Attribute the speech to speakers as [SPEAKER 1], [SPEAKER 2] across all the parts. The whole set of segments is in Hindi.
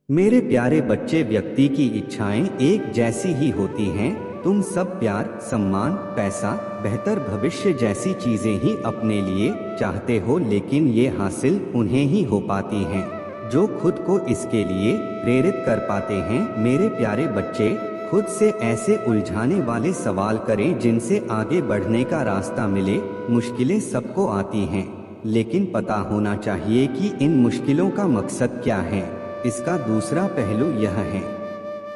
[SPEAKER 1] मेरे प्यारे बच्चे, व्यक्ति की इच्छाएं एक जैसी ही होती हैं। तुम सब प्यार, सम्मान, पैसा, बेहतर भविष्य जैसी चीजें ही अपने लिए चाहते हो, लेकिन ये हासिल उन्हें ही हो पाती हैं जो खुद को इसके लिए प्रेरित कर पाते हैं। मेरे प्यारे बच्चे, खुद से ऐसे उलझाने वाले सवाल करें जिनसे आगे बढ़ने का रास्ता मिले। मुश्किलें सबको आती हैं, लेकिन पता होना चाहिए कि इन मुश्किलों का मकसद क्या है। इसका दूसरा पहलू यह है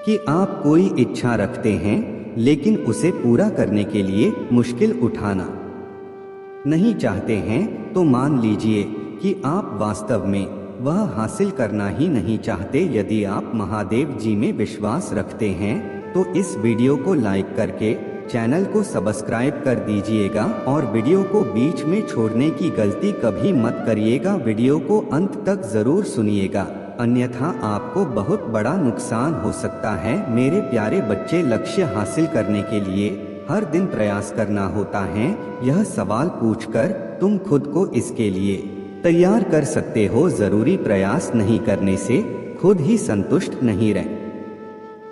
[SPEAKER 1] कि आप कोई इच्छा रखते हैं, लेकिन उसे पूरा करने के लिए मुश्किल उठाना नहीं चाहते हैं, तो मान लीजिए कि आप वास्तव में वह हासिल करना ही नहीं चाहते। यदि आप महादेव जी में विश्वास रखते हैं तो इस वीडियो को लाइक करके चैनल को सब्सक्राइब कर दीजिएगा और वीडियो को बीच में छोड़ने की गलती कभी मत करिएगा। वीडियो को अंत तक जरूर सुनिएगा, अन्यथा आपको बहुत बड़ा नुकसान हो सकता है। मेरे प्यारे बच्चे, लक्ष्य हासिल करने के लिए हर दिन प्रयास करना होता है। यह सवाल पूछकर तुम खुद को इसके लिए तैयार कर सकते हो। जरूरी प्रयास नहीं करने से खुद ही संतुष्ट नहीं रह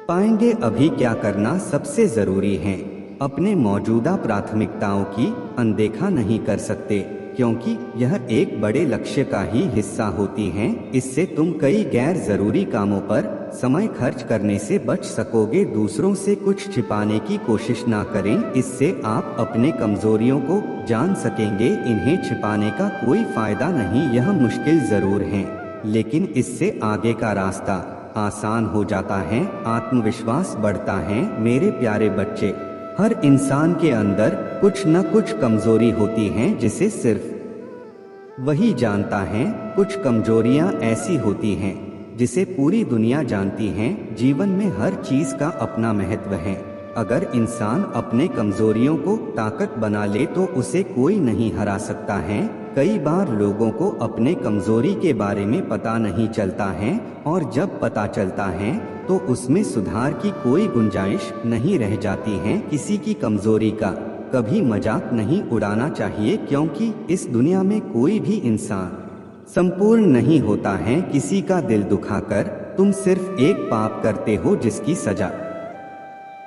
[SPEAKER 1] पाएंगे। अभी क्या करना सबसे जरूरी है, अपने मौजूदा प्राथमिकताओं की अनदेखा नहीं कर सकते, क्योंकि यह एक बड़े लक्ष्य का ही हिस्सा होती हैं। इससे तुम कई गैर जरूरी कामों पर समय खर्च करने से बच सकोगे। दूसरों से कुछ छिपाने की कोशिश ना करें, इससे आप अपने कमजोरियों को जान सकेंगे। इन्हें छिपाने का कोई फायदा नहीं। यह मुश्किल जरूर है, लेकिन इससे आगे का रास्ता आसान हो जाता है, आत्मविश्वास बढ़ता है। मेरे प्यारे बच्चे, हर इंसान के अंदर कुछ न कुछ कमजोरी होती हैं जिसे सिर्फ वही जानता है। कुछ कमजोरियां ऐसी होती हैं जिसे पूरी दुनिया जानती है। जीवन में हर चीज का अपना महत्व है। अगर इंसान अपने कमजोरियों को ताकत बना ले तो उसे कोई नहीं हरा सकता है। कई बार लोगों को अपने कमजोरी के बारे में पता नहीं चलता है, और जब पता चलता है तो उसमें सुधार की कोई गुंजाइश नहीं रह जाती है। किसी की कमजोरी का कभी मजाक नहीं उड़ाना चाहिए, क्योंकि इस दुनिया में कोई भी इंसान संपूर्ण नहीं होता है। किसी का दिल दुखाकर तुम सिर्फ एक पाप करते हो जिसकी सजा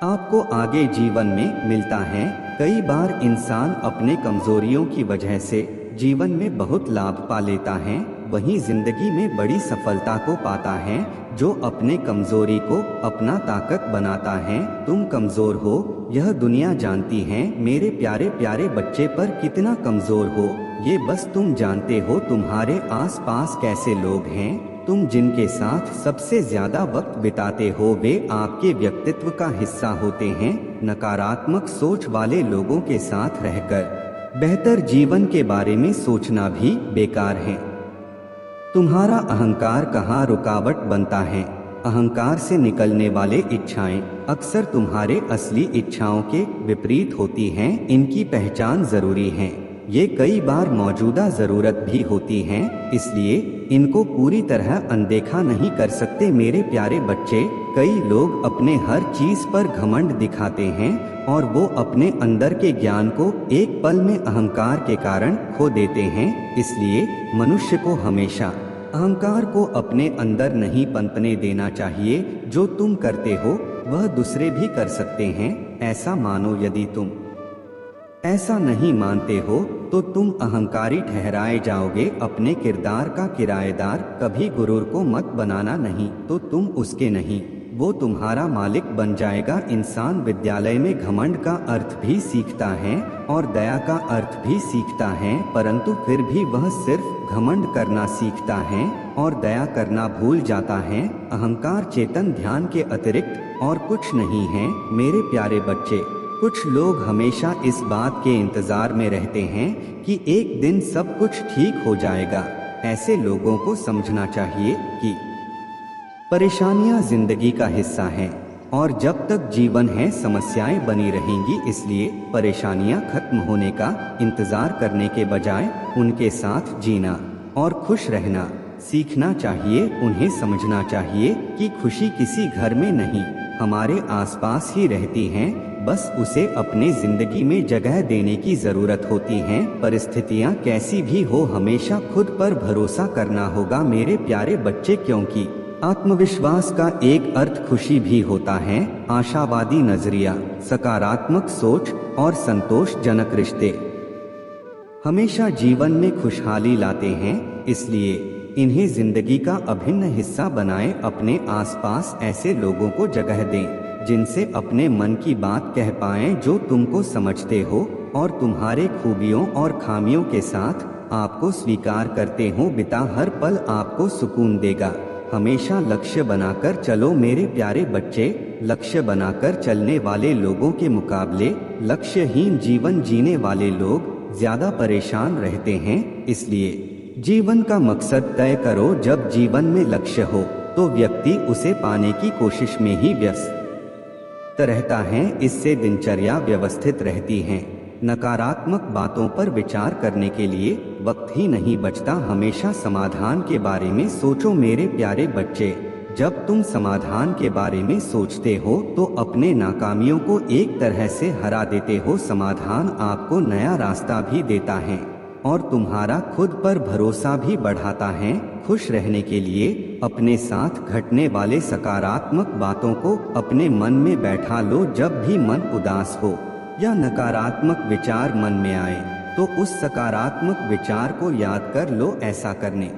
[SPEAKER 1] आपको आगे जीवन में मिलता है। कई बार इंसान अपने कमजोरियों की वजह से जीवन में बहुत लाभ पा लेता है, वहीं जिंदगी में बड़ी सफलता को पाता है जो अपने कमजोरी को अपना ताकत बनाता है। तुम कमजोर हो, यह दुनिया जानती है। मेरे प्यारे प्यारे बच्चे, पर कितना कमजोर हो ये बस तुम जानते हो। तुम्हारे आसपास कैसे लोग हैं, तुम जिनके साथ सबसे ज्यादा वक्त बिताते हो, वे आपके व्यक्तित्व का हिस्सा होते हैं। नकारात्मक सोच वाले लोगों के साथ रहकर बेहतर जीवन के बारे में सोचना भी बेकार है। तुम्हारा अहंकार कहाँ रुकावट बनता है। अहंकार से निकलने वाले इच्छाएं अक्सर तुम्हारे असली इच्छाओं के विपरीत होती हैं। इनकी पहचान जरूरी है। ये कई बार मौजूदा जरूरत भी होती हैं, इसलिए इनको पूरी तरह अनदेखा नहीं कर सकते। मेरे प्यारे बच्चे, कई लोग अपने हर चीज पर घमंड दिखाते हैं और वो अपने अंदर के ज्ञान को एक पल में अहंकार के कारण खो देते हैं। इसलिए मनुष्य को हमेशा अहंकार को अपने अंदर नहीं पनपने देना चाहिए। जो तुम करते हो वह दूसरे भी कर सकते हैं, ऐसा मानो। यदि तुम ऐसा नहीं मानते हो तो तुम अहंकारी ठहराए जाओगे। अपने किरदार का किराएदार कभी गुरूर को मत बनाना, नहीं तो तुम उसके नहीं, वो तुम्हारा मालिक बन जाएगा। इंसान विद्यालय में घमंड का अर्थ भी सीखता है और दया का अर्थ भी सीखता है, परंतु फिर भी वह सिर्फ घमंड करना सीखता है और दया करना भूल जाता है। अहंकार चेतन ध्यान के अतिरिक्त और कुछ नहीं है। मेरे प्यारे बच्चे, कुछ लोग हमेशा इस बात के इंतजार में रहते हैं कि एक दिन सब कुछ ठीक हो जाएगा। ऐसे लोगों को समझना चाहिए कि परेशानियां जिंदगी का हिस्सा हैं, और जब तक जीवन है समस्याएं बनी रहेंगी। इसलिए परेशानियां खत्म होने का इंतजार करने के बजाय उनके साथ जीना और खुश रहना सीखना चाहिए। उन्हें समझना चाहिए कि खुशी किसी घर में नहीं, हमारे आसपास ही रहती है। बस उसे अपने जिंदगी में जगह देने की जरूरत होती है। परिस्थितियां कैसी भी हो, हमेशा खुद पर भरोसा करना होगा। मेरे प्यारे बच्चे, क्योंकि आत्मविश्वास का एक अर्थ खुशी भी होता है। आशावादी नजरिया, सकारात्मक सोच और संतोषजनक रिश्ते हमेशा जीवन में खुशहाली लाते हैं, इसलिए इन्हें जिंदगी का अभिन्न हिस्सा बनाएं। अपने आसपास ऐसे लोगों को जगह दें जिनसे अपने मन की बात कह पाएं, जो तुमको समझते हो और तुम्हारे खूबियों और खामियों के साथ आपको स्वीकार करते हो। बिता हर पल आपको सुकून देगा। हमेशा लक्ष्य बनाकर चलो मेरे प्यारे बच्चे। लक्ष्य बनाकर चलने वाले लोगों के मुकाबले लक्ष्यहीन जीवन जीने वाले लोग ज्यादा परेशान रहते हैं। इसलिए जीवन का मकसद तय करो। जब जीवन में लक्ष्य हो तो व्यक्ति उसे पाने की कोशिश में ही व्यस्त रहता है। इससे दिनचर्या व्यवस्थित रहती है। नकारात्मक बातों पर विचार करने के लिए वक्त ही नहीं बचता। हमेशा समाधान के बारे में सोचो मेरे प्यारे बच्चे। जब तुम समाधान के बारे में सोचते हो तो अपने नाकामियों को एक तरह से हरा देते हो। समाधान आपको नया रास्ता भी देता है और तुम्हारा खुद पर भरोसा भी बढ़ाता है। खुश रहने के लिए अपने साथ घटने वाले सकारात्मक बातों को अपने मन में बैठा लो। जब भी मन उदास हो या नकारात्मक विचार मन में आए तो उस सकारात्मक विचार को याद कर लो। ऐसा करने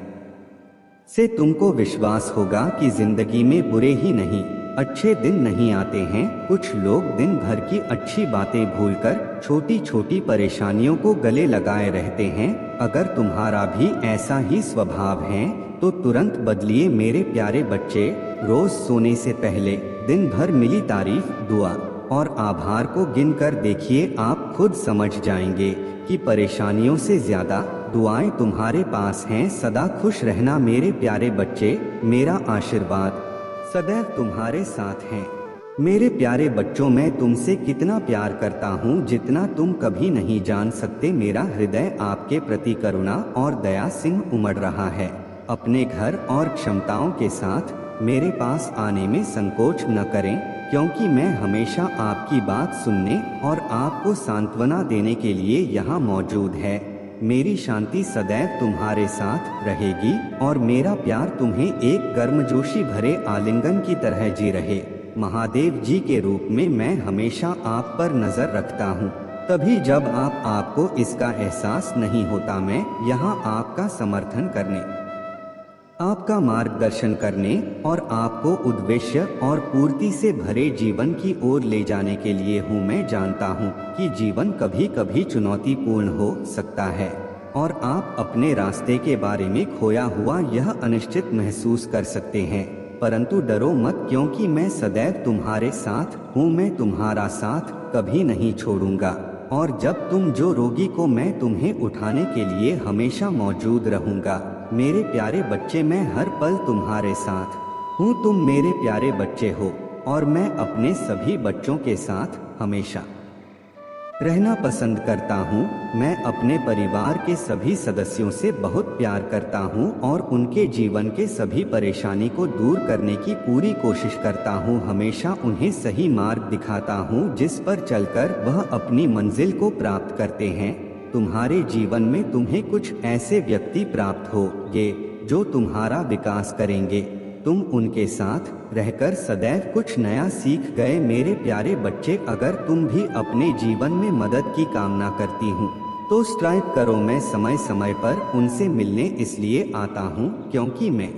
[SPEAKER 1] से तुमको विश्वास होगा कि जिंदगी में बुरे ही नहीं अच्छे दिन नहीं आते हैं। कुछ लोग दिन भर की अच्छी बातें भूलकर छोटी छोटी परेशानियों को गले लगाए रहते हैं। अगर तुम्हारा भी ऐसा ही स्वभाव है तो तुरंत बदलिए मेरे प्यारे बच्चे। रोज सोने से पहले दिन भर मिली तारीफ, दुआ और आभार को गिनकर देखिए। आप खुद समझ जाएंगे कि परेशानियों से ज्यादा दुआएं तुम्हारे पास हैं। सदा खुश रहना मेरे प्यारे बच्चे। मेरा आशीर्वाद सदैव तुम्हारे साथ है। मेरे प्यारे बच्चों, मैं तुमसे कितना प्यार करता हूँ जितना तुम कभी नहीं जान सकते। मेरा हृदय आपके प्रति करुणा और दया सिंह उमड़ रहा है। अपने घर और क्षमताओं के साथ मेरे पास आने में संकोच न करें, क्योंकि मैं हमेशा आपकी बात सुनने और आपको सांत्वना देने के लिए यहाँ मौजूद है। मेरी शांति सदैव तुम्हारे साथ रहेगी और मेरा प्यार तुम्हें एक गर्मजोशी भरे आलिंगन की तरह जी रहे। महादेव जी के रूप में मैं हमेशा आप पर नजर रखता हूँ। तभी जब आपको इसका एहसास नहीं होता, मैं यहाँ आपका समर्थन करने, आपका मार्गदर्शन करने और आपको उद्देश्य और पूर्ति से भरे जीवन की ओर ले जाने के लिए हूँ। मैं जानता हूँ कि जीवन कभी कभी चुनौतीपूर्ण हो सकता है और आप अपने रास्ते के बारे में खोया हुआ यह अनिश्चित महसूस कर सकते हैं, परंतु डरो मत, क्योंकि मैं सदैव तुम्हारे साथ हूँ। मैं तुम्हारा साथ कभी नहीं छोड़ूंगा और जब तुम जो रोगी को मैं तुम्हें उठाने के लिए हमेशा मौजूद रहूंगा। मेरे प्यारे बच्चे, मैं हर पल तुम्हारे साथ हूँ। तुम मेरे प्यारे बच्चे हो और मैं अपने सभी बच्चों के साथ हमेशा रहना पसंद करता हूँ। मैं अपने परिवार के सभी सदस्यों से बहुत प्यार करता हूँ और उनके जीवन के सभी परेशानी को दूर करने की पूरी कोशिश करता हूँ। हमेशा उन्हें सही मार्ग दिखाता हूँ जिस पर चलकर वह अपनी मंजिल को प्राप्त करते हैं। तुम्हारे जीवन में तुम्हें कुछ ऐसे व्यक्ति प्राप्त होंगे जो तुम्हारा विकास करेंगे। तुम उनके साथ रहकर सदैव कुछ नया सीख गए। मेरे प्यारे बच्चे, अगर तुम भी अपने जीवन में मदद की कामना करती हूँ तो स्ट्राइक करो। मैं समय समय पर उनसे मिलने इसलिए आता हूँ क्योंकि मैं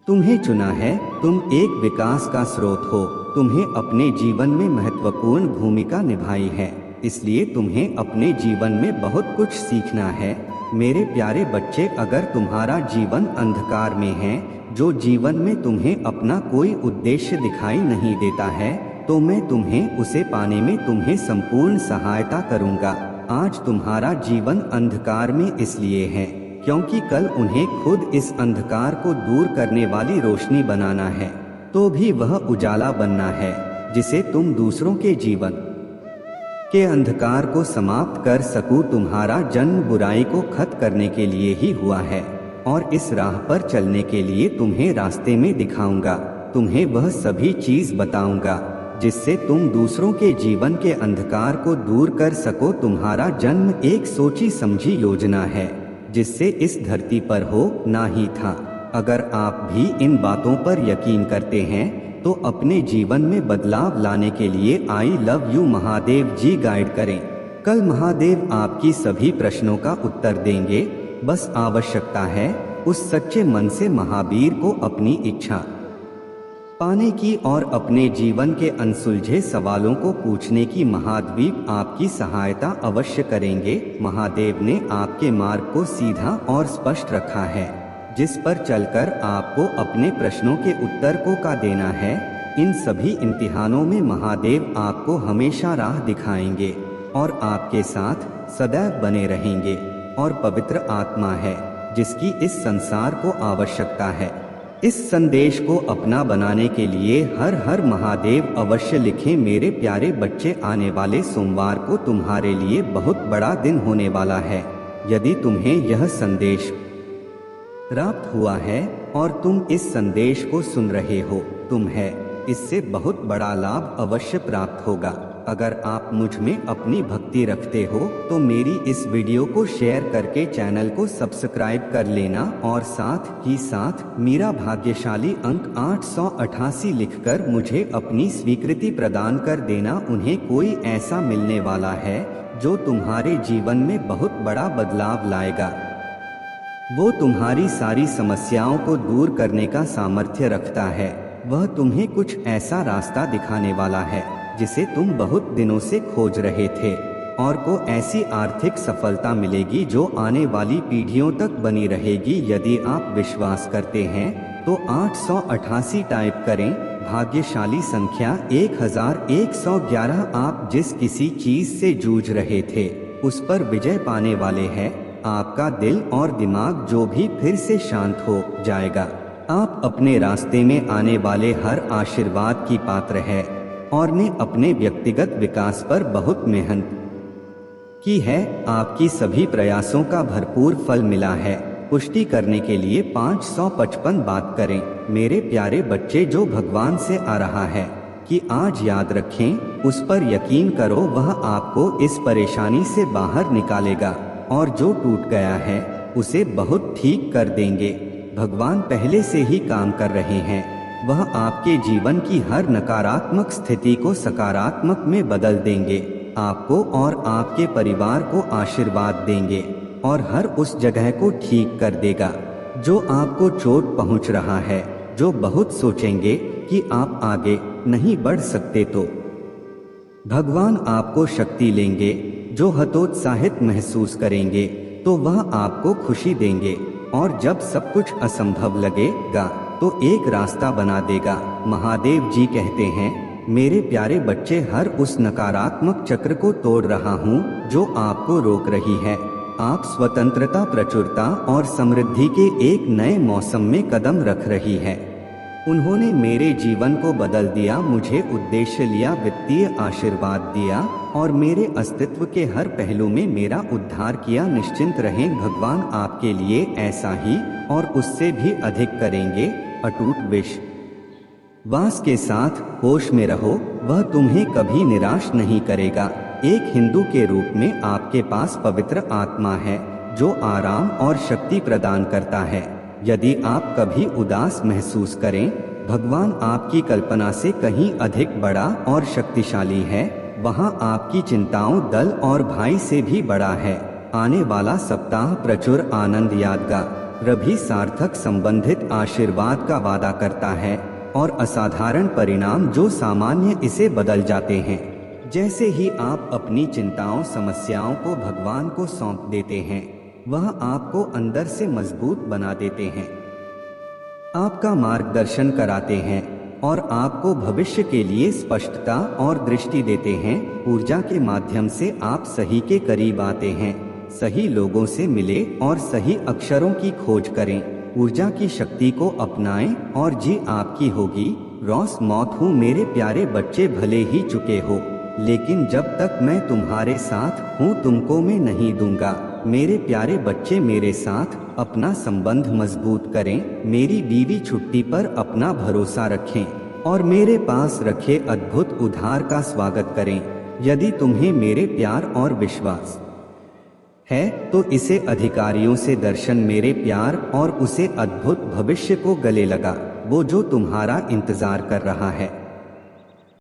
[SPEAKER 1] तुम्हें चुना है। तुम एक विकास का स्रोत हो। तुम्हें अपने जीवन में महत्वपूर्ण भूमिका निभाई है, इसलिए तुम्हें अपने जीवन में बहुत कुछ सीखना है। मेरे प्यारे बच्चे, अगर तुम्हारा जीवन अंधकार में है, जो जीवन में तुम्हें अपना कोई उद्देश्य दिखाई नहीं देता है, तो मैं तुम्हें उसे पाने में तुम्हें संपूर्ण सहायता करूंगा। आज तुम्हारा जीवन अंधकार में इसलिए है क्योंकि कल उन्हें खुद इस अंधकार को दूर करने वाली रोशनी बनाना है। तो भी वह उजाला बनना है जिसे तुम दूसरों के जीवन के अंधकार को समाप्त कर सकूं। तुम्हारा जन्म बुराई को खत्म करने के लिए ही हुआ है और इस राह पर चलने के लिए तुम्हें रास्ते में दिखाऊंगा। तुम्हें वह सभी चीज बताऊंगा जिससे तुम दूसरों के जीवन के अंधकार को दूर कर सको। तुम्हारा जन्म एक सोची समझी योजना है जिससे इस धरती पर हो ना ही था। अगर आप भी इन बातों पर यकीन करते हैं तो अपने जीवन में बदलाव लाने के लिए I love you Mahadev ji guide करें। कल महादेव आपकी सभी प्रश्नों का उत्तर देंगे। बस आवश्यकता है उस सच्चे मन से महावीर को अपनी इच्छा पाने की और अपने जीवन के अनसुलझे सवालों को पूछने की। महाद्वीप आपकी सहायता अवश्य करेंगे। महादेव ने आपके मार्ग को सीधा और स्पष्ट रखा है, जिस पर चलकर आपको अपने प्रश्नों के उत्तर को देना है। इन सभी इम्तिहानों में महादेव आपको हमेशा राह दिखाएंगे और आपके साथ सदैव बने रहेंगे। और पवित्र आत्मा है जिसकी इस संसार को आवश्यकता है। इस संदेश को अपना बनाने के लिए हर हर महादेव अवश्य लिखें। मेरे प्यारे बच्चे, आने वाले सोमवार को तुम्हारे लिए बहुत बड़ा दिन होने वाला है। यदि तुम्हें यह संदेश प्राप्त हुआ है और तुम इस संदेश को सुन रहे हो, तुम्हें इससे बहुत बड़ा लाभ अवश्य प्राप्त होगा। अगर आप मुझ में अपनी भक्ति रखते हो तो मेरी इस वीडियो को शेयर करके चैनल को सब्सक्राइब कर लेना और साथ ही साथ मेरा भाग्यशाली अंक 888 लिखकर मुझे अपनी स्वीकृति प्रदान कर देना। उन्हें कोई ऐसा मिलने वाला है जो तुम्हारे जीवन में बहुत बड़ा बदलाव लाएगा। वो तुम्हारी सारी समस्याओं को दूर करने का सामर्थ्य रखता है। वह तुम्हें कुछ ऐसा रास्ता दिखाने वाला है जिसे तुम बहुत दिनों से खोज रहे थे, और को ऐसी आर्थिक सफलता मिलेगी जो आने वाली पीढ़ियों तक बनी रहेगी। यदि आप विश्वास करते हैं तो 888 टाइप करें। भाग्यशाली संख्या 1111। आप जिस किसी चीज से जूझ रहे थे उस पर विजय पाने वाले हैं। आपका दिल और दिमाग जो भी फिर से शांत हो जाएगा। आप अपने रास्ते में आने वाले हर आशीर्वाद की पात्र है और ने अपने व्यक्तिगत विकास पर बहुत मेहनत की है। आपकी सभी प्रयासों का भरपूर फल मिला है। पुष्टि करने के लिए 555 बात करें। मेरे प्यारे बच्चे, जो भगवान से आ रहा है कि आज याद रखें, उस पर यकीन करो। वह आपको इस परेशानी से बाहर निकालेगा और जो टूट गया है उसे बहुत ठीक कर देंगे। भगवान पहले से ही काम कर रहे हैं। वह आपके जीवन की हर नकारात्मक स्थिति को सकारात्मक में बदल देंगे। आपको और आपके परिवार को आशीर्वाद देंगे और हर उस जगह को ठीक कर देगा जो आपको चोट पहुंच रहा है। जो बहुत सोचेंगे कि आप आगे नहीं बढ़ सकते तो भगवान आपको शक्ति लेंगे। जो हतोत्साहित महसूस करेंगे तो वह आपको खुशी देंगे, और जब सब कुछ असंभव लगेगा तो एक रास्ता बना देगा। महादेव जी कहते हैं, मेरे प्यारे बच्चे, हर उस नकारात्मक चक्र को तोड़ रहा हूँ जो आपको रोक रही है। आप स्वतंत्रता, प्रचुरता और समृद्धि के एक नए मौसम में कदम रख रही है। उन्होंने मेरे जीवन को बदल दिया, मुझे उद्देश्य लिया, वित्तीय आशीर्वाद दिया और मेरे अस्तित्व के हर पहलू में मेरा उद्धार किया। निश्चिंत रहें, भगवान आपके लिए ऐसा ही और उससे भी अधिक करेंगे। अटूट विश्वास के साथ होश में रहो, वह तुम्हें कभी निराश नहीं करेगा। एक हिंदू के रूप में आपके पास पवित्र आत्मा है जो आराम और शक्ति प्रदान करता है। यदि आप कभी उदास महसूस करें, भगवान आपकी कल्पना से कहीं अधिक बड़ा और शक्तिशाली है। वहाँ आपकी चिंताओं, दल और भाई से भी बड़ा है। आने वाला सप्ताह प्रचुर आनंद, यादगार भी सार्थक संबंधित आशीर्वाद का वादा करता है और असाधारण परिणाम जो सामान्य इसे बदल जाते हैं। जैसे ही आप अपनी चिंताओं, समस्याओं को भगवान को सौंप देते हैं, वह आपको अंदर से मजबूत बना देते हैं, आपका मार्गदर्शन कराते हैं और आपको भविष्य के लिए स्पष्टता और दृष्टि देते हैं। ऊर्जा के माध्यम से आप सही के करीब आते हैं। सही लोगों से मिले और सही अक्षरों की खोज करें। ऊर्जा की शक्ति को अपनाएं और जी आपकी होगी। रॉस मौत हूँ मेरे प्यारे बच्चे, भले ही चुके हो, लेकिन जब तक मैं तुम्हारे साथ हूँ तुमको मैं नहीं दूंगा। मेरे प्यारे बच्चे, मेरे साथ अपना संबंध मजबूत करें। मेरी बीवी छुट्टी पर अपना भरोसा रखें और मेरे पास रखे अद्भुत उद्धार का स्वागत करें। यदि तुम्हें मेरे प्यार और विश्वास है तो इसे अधिकारियों से दर्शन मेरे प्यार और उसे अद्भुत भविष्य को गले लगा, वो जो तुम्हारा इंतजार कर रहा है।